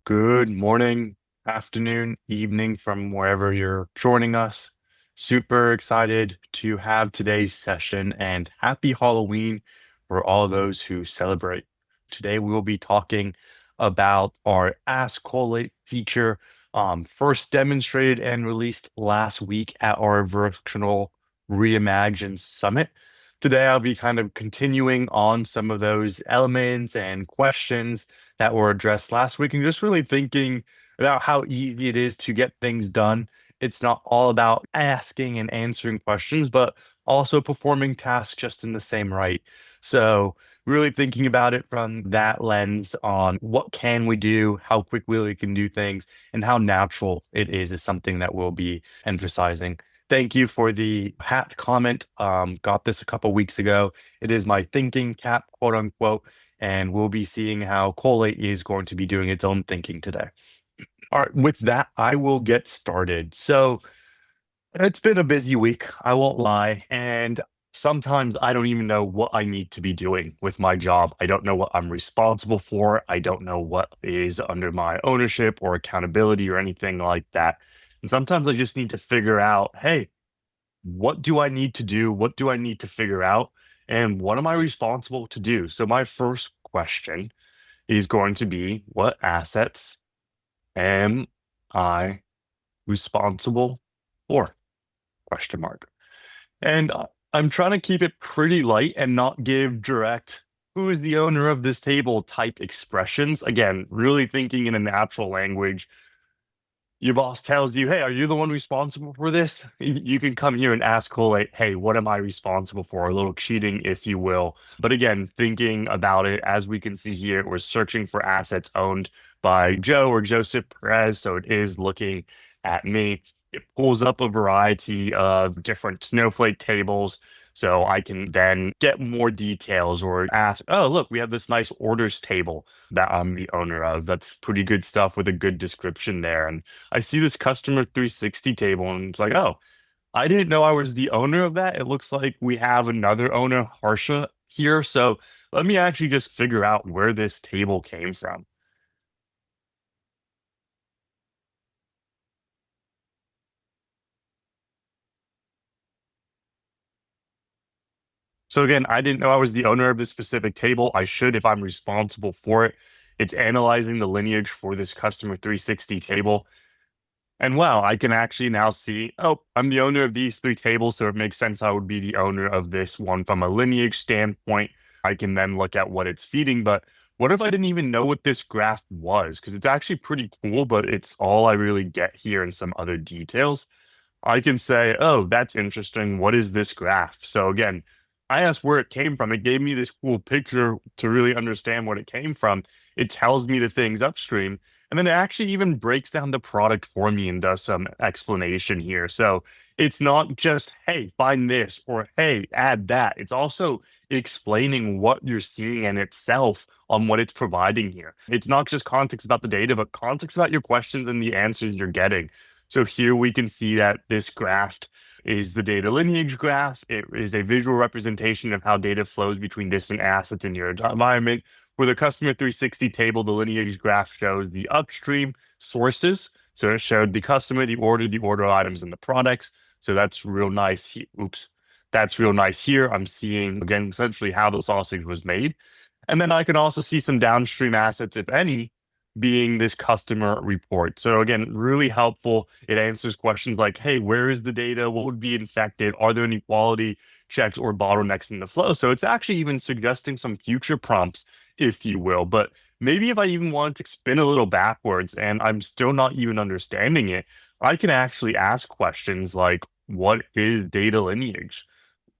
Good morning, afternoon, evening from wherever you're joining us. Super excited to have today's session and happy Halloween for all those who celebrate. Today we will be talking about our AskCollate feature, first demonstrated and released last week at our virtual Reimagine Summit. Today I'll be kind of continuing on some of those elements and questions that were addressed last week and just really thinking about how easy it is to get things done. It's not all about asking and answering questions, but also performing tasks just in the same right. So really thinking about it from that lens on what can we do, how quickly we can do things, and how natural it is something that we'll be emphasizing. Thank you for the hat comment. Got this a couple weeks ago. It is my thinking cap, quote unquote, and we'll be seeing how Collate is going to be doing its own thinking today. All right, with that, I will get started. So it's been a busy week, I won't lie, and sometimes I don't even know what I need to be doing with my job. I don't know what I'm responsible for. I don't know what is under my ownership or accountability or anything like that. And sometimes I just need to figure out, hey, what do I need to do? What do I need to figure out? And what am I responsible to do? So my first question is going to be, what assets am I responsible for? Question mark. And I'm trying to keep it pretty light and not give direct, who is the owner of this table type expressions. Again, really thinking in a natural language. Your boss tells you, hey, are you the one responsible for this? You can come here and ask Collate, hey, what am I responsible for? A little cheating, if you will. But again, thinking about it, as we can see here, we're searching for assets owned by Joe or Joseph Perez. So it is looking at me. It pulls up a variety of different snowflake tables. So I can then get more details or ask, oh, look, we have this nice orders table that I'm the owner of. That's pretty good stuff with a good description there. And I see this customer 360 table and it's like, oh, I didn't know I was the owner of that. It looks like we have another owner, Harsha, here. So let me actually just figure out where this table came from. So again, I didn't know I was the owner of this specific table. I should if I'm responsible for it. It's analyzing the lineage for this customer 360 table. And wow, I can actually now see, oh, I'm the owner of these three tables, so it makes sense I would be the owner of this one from a lineage standpoint. I can then look at what it's feeding. But what if I didn't even know what this graph was? Because it's actually pretty cool, but it's all I really get here and some other details. I can say, oh, that's interesting. What is this graph? So again, I asked where it came from. It gave me this cool picture to really understand what it came from. It tells me the things upstream. And then it actually even breaks down the product for me and does some explanation here. So it's not just, hey, find this or hey, add that. It's also explaining what you're seeing in itself on what it's providing here. It's not just context about the data, but context about your questions and the answers you're getting. So here we can see that this graph is the data lineage graph. It is a visual representation of how data flows between different assets in your environment. For the customer 360 table, the lineage graph shows the upstream sources. So it showed the customer, the order items, and the products. So that's real nice. Oops. That's real nice here. I'm seeing, again, essentially how the sausage was made. And then I can also see some downstream assets, if any, being this customer report. So again, really helpful. It answers questions like, hey, where is the data? What would be infected? Are there any quality checks or bottlenecks in the flow? So it's actually even suggesting some future prompts, if you will. But maybe if I even wanted to spin a little backwards and I'm still not even understanding it, I can actually ask questions like, what is data lineage?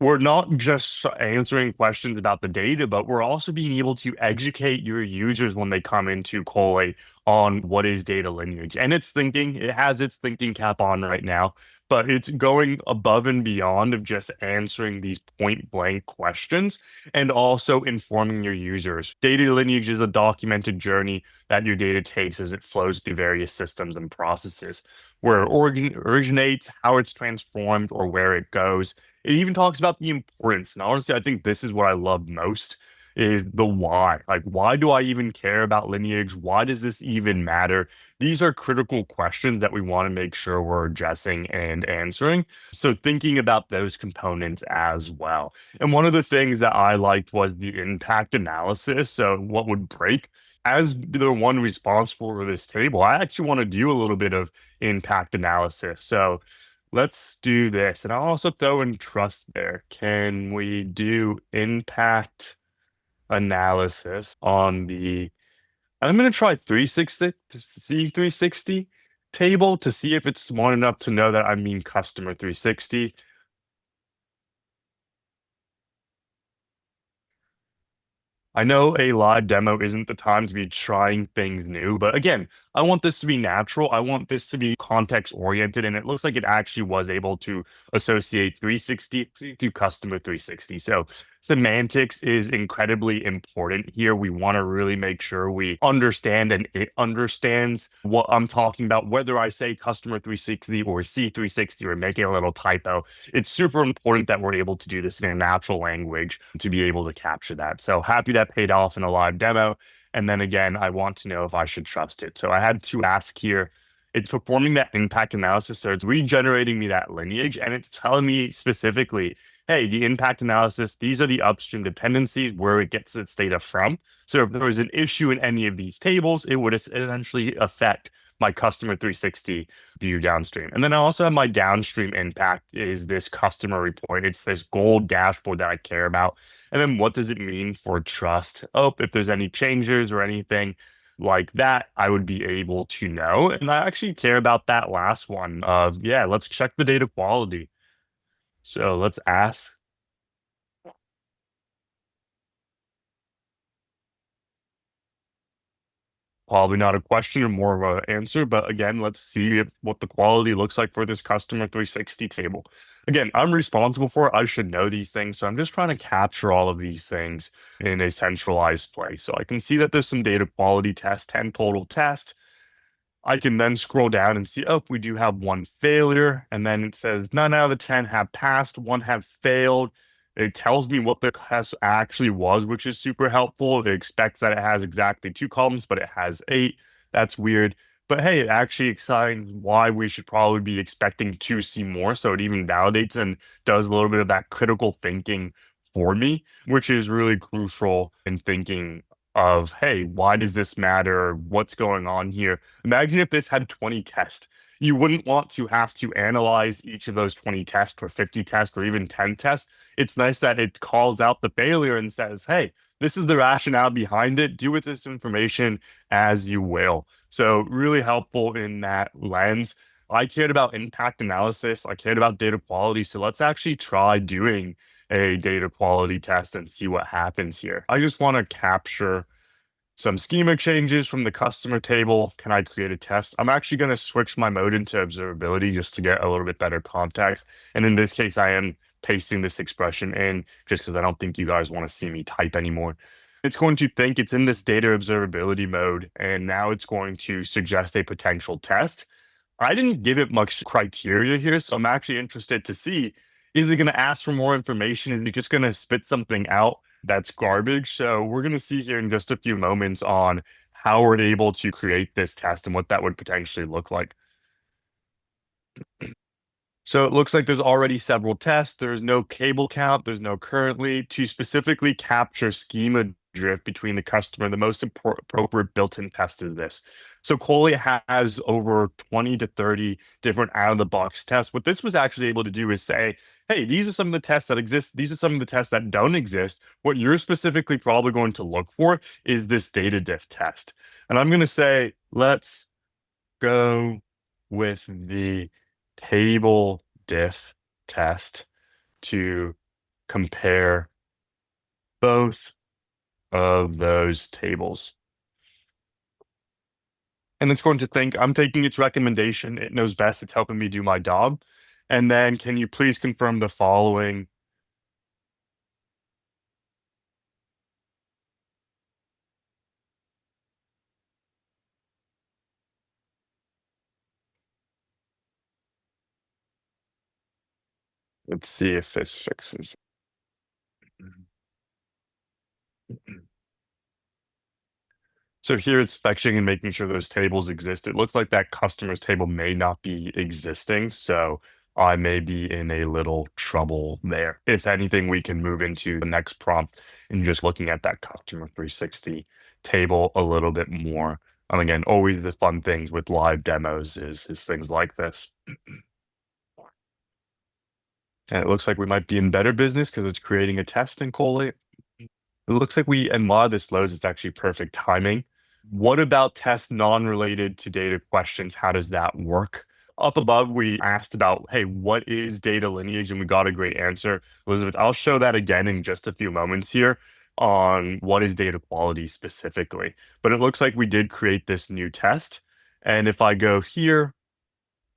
We're not just answering questions about the data, but we're also being able to educate your users when they come into Collate on what is data lineage. And it's thinking, it has its thinking cap on right now, but it's going above and beyond of just answering these point blank questions and also informing your users. Data lineage is a documented journey that your data takes as it flows through various systems and processes, where it originates, how it's transformed, or where it goes. It even talks about the importance. And honestly, I think this is what I love most is the why. Like, why do I even care about lineage? Why does this even matter? These are critical questions that we want to make sure we're addressing and answering. So thinking about those components as well. And one of the things that I liked was the impact analysis. So what would break? As the one responsible for this table, I actually want to do a little bit of impact analysis. So let's do this. And I'll also throw in trust there. Can we do impact analysis on the, I'm going to try 360, C360 table to see if it's smart enough to know that I mean customer 360. I know a live demo isn't the time to be trying things new, but again, I want this to be natural. I want this to be context oriented, and it looks like it actually was able to associate 360 to customer 360. So semantics is incredibly important here. We want to really make sure we understand and it understands what I'm talking about, whether I say customer 360 or C360 or making a little typo. It's super important that we're able to do this in a natural language to be able to capture that. So happy that paid off in a live demo. And then again, I want to know if I should trust it. So I had to ask here. It's performing that impact analysis. So it's regenerating me that lineage and it's telling me specifically, hey, the impact analysis, these are the upstream dependencies where it gets its data from. So if there was an issue in any of these tables, it would essentially affect my customer 360 view downstream. And then I also have my downstream impact is this customer report. It's this gold dashboard that I care about. And then what does it mean for trust? Oh, if there's any changes or anything like that, I would be able to know. And I actually care about that last one of, yeah, let's check the data quality. So let's ask. Probably not a question or more of an answer, but again, let's see what the quality looks like for this customer 360 table. Again, I'm responsible for it. I should know these things. So I'm just trying to capture all of these things in a centralized place. So I can see that there's some data quality tests, 10 total tests. I can then scroll down and see, oh, we do have one failure. And then it says 9 out of the 10 have passed, one have failed. It tells me what the test actually was, which is super helpful. It expects that it has exactly 2 columns, but it has 8. That's weird. But hey, it actually explains why we should probably be expecting to see more. So it even validates and does a little bit of that critical thinking for me, which is really crucial in thinking of, hey, why does this matter? What's going on here? Imagine if this had 20 tests. You wouldn't want to have to analyze each of those 20 tests or 50 tests or even 10 tests. It's nice that it calls out the failure and says, hey, this is the rationale behind it. Do with this information as you will. So, really helpful in that lens. I cared about impact analysis. I cared about data quality. So, let's actually try doing a data quality test and see what happens here. I just want to capture some schema changes from the customer table. Can I create a test? I'm actually going to switch my mode into observability just to get a little bit better context. And in this case, I am pasting this expression in just because I don't think you guys want to see me type anymore. It's going to think it's in this data observability mode, and now it's going to suggest a potential test. I didn't give it much criteria here, so I'm actually interested to see, is it going to ask for more information? Is it just going to spit something out that's garbage? So we're going to see here in just a few moments on how we're able to create this test and what that would potentially look like. So it looks like there's already several tests. There's no cable count. There's no currently to specifically capture schema drift between the customer. The most appropriate built-in test is this. So Collate has over 20 to 30 different out-of-the-box tests. What this was actually able to do is say, hey, these are some of the tests that exist. These are some of the tests that don't exist. What you're specifically probably going to look for is this data diff test. And I'm going to say, let's go with the table diff test to compare both of those tables. And it's going to think I'm taking its recommendation. It knows best. It's helping me do my job. And then can you please confirm the following? Let's see if this fixes. So here it's fetching and making sure those tables exist. It looks like that customer's table may not be existing, so I may be in a little trouble there. If anything, we can move into the next prompt and just looking at that customer 360 table a little bit more. And again, always the fun things with live demos is things like this. And it looks like we might be in better business because it's creating a test in Collate. It looks like and while this loads, it's actually perfect timing. What about tests non-related to data questions? How does that work? Up above, we asked about, hey, what is data lineage? And we got a great answer. Elizabeth, I'll show that again in just a few moments here on what is data quality specifically. But it looks like we did create this new test. And if I go here,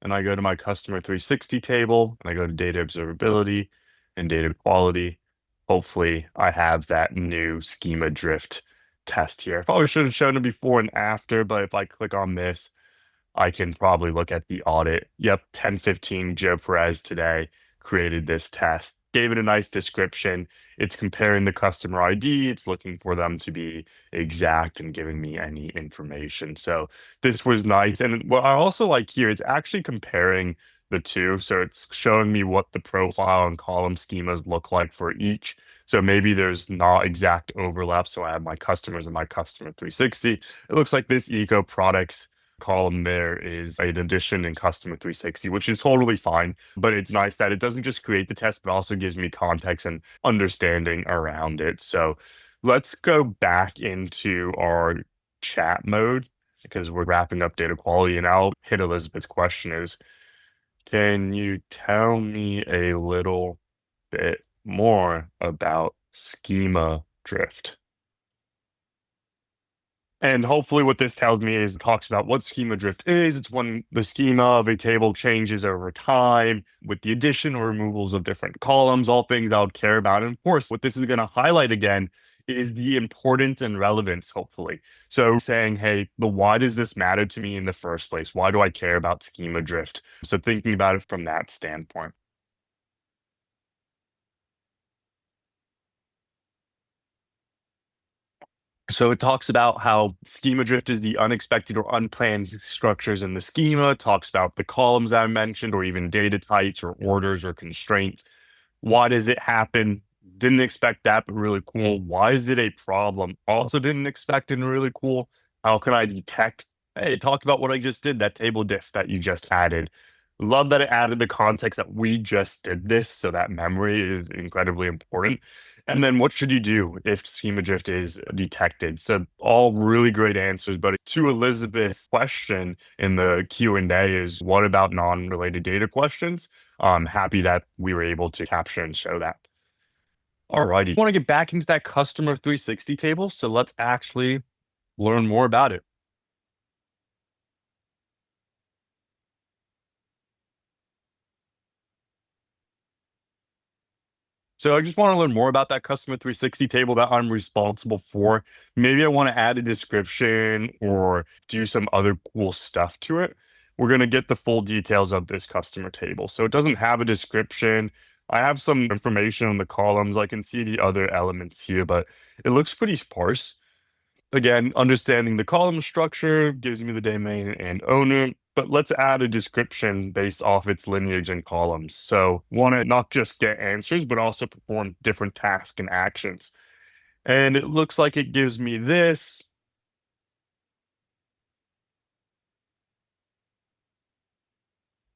and I go to my customer 360 table and I go to data observability and data quality. Hopefully I have that new schema drift test here. I probably should have shown it before and after, but if I click on this, I can probably look at the audit. Yep, 10:15 Joe Perez today created this test, gave it a nice description. It's comparing the customer ID. It's looking for them to be exact and giving me any information. So this was nice. And what I also like here, it's actually comparing the two. So it's showing me what the profile and column schemas look like for each. So maybe there's not exact overlap. So I have my customers and my customer 360. It looks like this eco products column there is an addition in customer 360, which is totally fine. But it's nice that it doesn't just create the test, but also gives me context and understanding around it. So let's go back into our chat mode because we're wrapping up data quality. And I'll hit Elizabeth's question is, can you tell me a little bit more about schema drift? And hopefully what this tells me is it talks about what schema drift is. It's when the schema of a table changes over time with the addition or removals of different columns, all things I would care about. And of course, what this is going to highlight again is the importance and relevance, hopefully. So saying, hey, but why does this matter to me in the first place? Why do I care about schema drift? So thinking about it from that standpoint. So it talks about how schema drift is the unexpected or unplanned structures in the schema. It talks about the columns I mentioned, or even data types or orders or constraints. Why does it happen? Didn't expect that, but really cool. Why is it a problem? Also didn't expect and really cool. How can I detect? Hey, it talked about what I just did, that table diff that you just added. Love that it added the context that we just did this, so that memory is incredibly important. And then what should you do if schema drift is detected? So all really great answers, but to Elizabeth's question in the Q&A is what about non-related data questions? I'm happy that we were able to capture and show that. All righty. I want to get back into that customer 360 table, so let's actually learn more about it. So I just want to learn more about that customer 360 table that I'm responsible for. Maybe I want to add a description or do some other cool stuff to it. We're going to get the full details of this customer table. So it doesn't have a description. I have some information on the columns. I can see the other elements here, but it looks pretty sparse. Again, understanding the column structure gives me the domain and owner, but let's add a description based off its lineage and columns. So want to not just get answers, but also perform different tasks and actions. And it looks like it gives me this.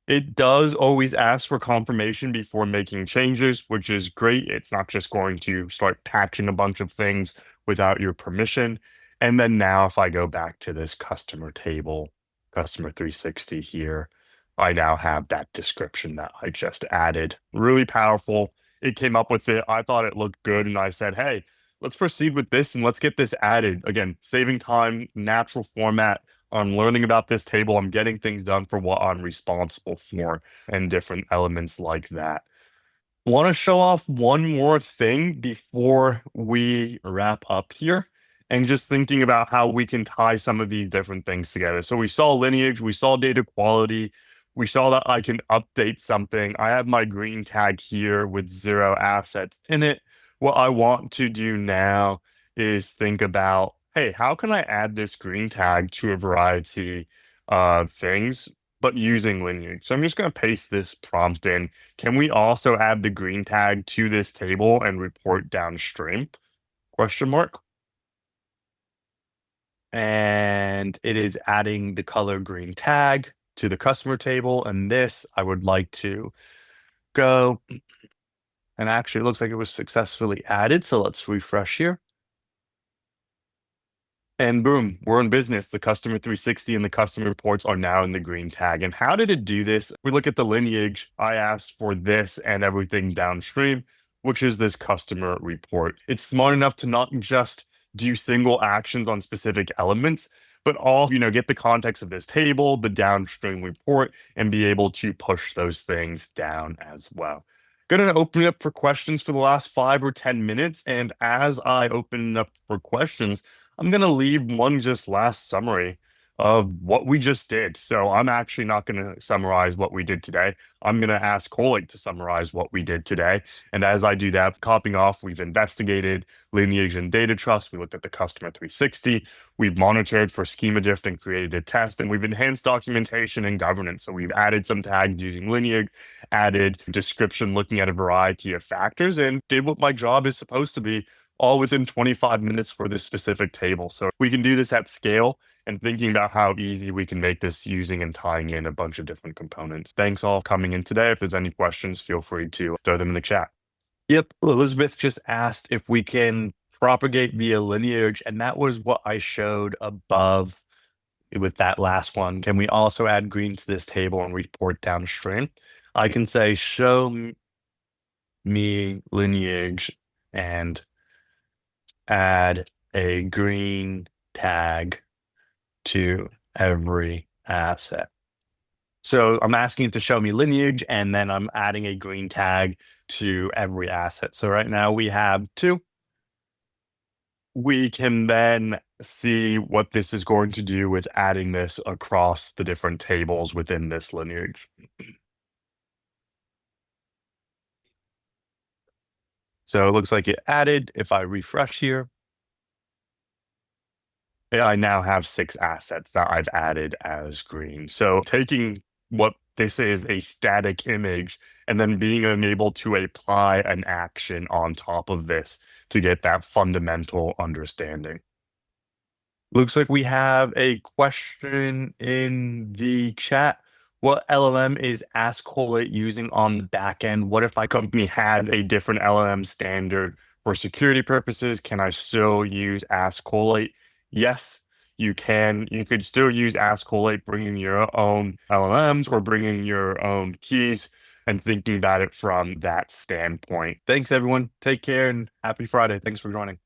It does always ask for confirmation before making changes, which is great. It's not just going to start patching a bunch of things without your permission. And then now if I go back to this customer table, customer 360 here, I now have that description that I just added. Really powerful. It came up with it. I thought it looked good. And I said, hey, let's proceed with this and let's get this added. Again, saving time, natural format. I'm learning about this table. I'm getting things done for what I'm responsible for and different elements like that. Want to show off one more thing before we wrap up here and just thinking about how we can tie some of these different things together. So we saw lineage, we saw data quality, we saw that I can update something. I have my green tag here with 0 assets in it. What I want to do now is think about hey, how can I add this green tag to a variety of things, but using lineage? So I'm just going to paste this prompt in. Can we also add the green tag to this table and report downstream? Question mark. And it is adding the color green tag to the customer table. And this I would like to go. And actually, it looks like it was successfully added. So let's refresh here. And boom, we're in business. The customer 360 and the customer reports are now in the green tag. And how did it do this? We look at the lineage. I asked for this and everything downstream, which is this customer report. It's smart enough to not just do single actions on specific elements, but all, get the context of this table, the downstream report, and be able to push those things down as well. Going to open it up for questions for the last 5 or 10 minutes. And as I open it up for questions, I'm going to leave one just last summary of what we just did. So I'm actually not going to summarize what we did today. I'm going to ask Collate to summarize what we did today. And as I do that, copying off, we've investigated lineage and data trust. We looked at the customer 360. We've monitored for schema drift and created a test. And we've enhanced documentation and governance. So we've added some tags using lineage, added description looking at a variety of factors, and did what my job is supposed to be, all within 25 minutes for this specific table. So we can do this at scale, and thinking about how easy we can make this using and tying in a bunch of different components. Thanks all for coming in today. If there's any questions, feel free to throw them in the chat. Yep, Elizabeth just asked if we can propagate via lineage, and that was what I showed above with that last one. Can we also add green to this table and report downstream? I can say show me lineage and add a green tag to every asset. So I'm asking it to show me lineage, and then I'm adding a green tag to every asset. So right now we have 2. We can then see what this is going to do with adding this across the different tables within this lineage. So it looks like it added. If I refresh here, I now have 6 assets that I've added as green. So taking what they say is a static image and then being able to apply an action on top of this to get that fundamental understanding. Looks like we have a question in the chat. What LLM is AskCollate using on the back end? What if my company had a different LLM standard for security purposes? Can I still use AskCollate? Yes, you can. You could still use AskCollate, bringing your own LLMs or bringing your own keys and thinking about it from that standpoint. Thanks, everyone. Take care and happy Friday. Thanks for joining.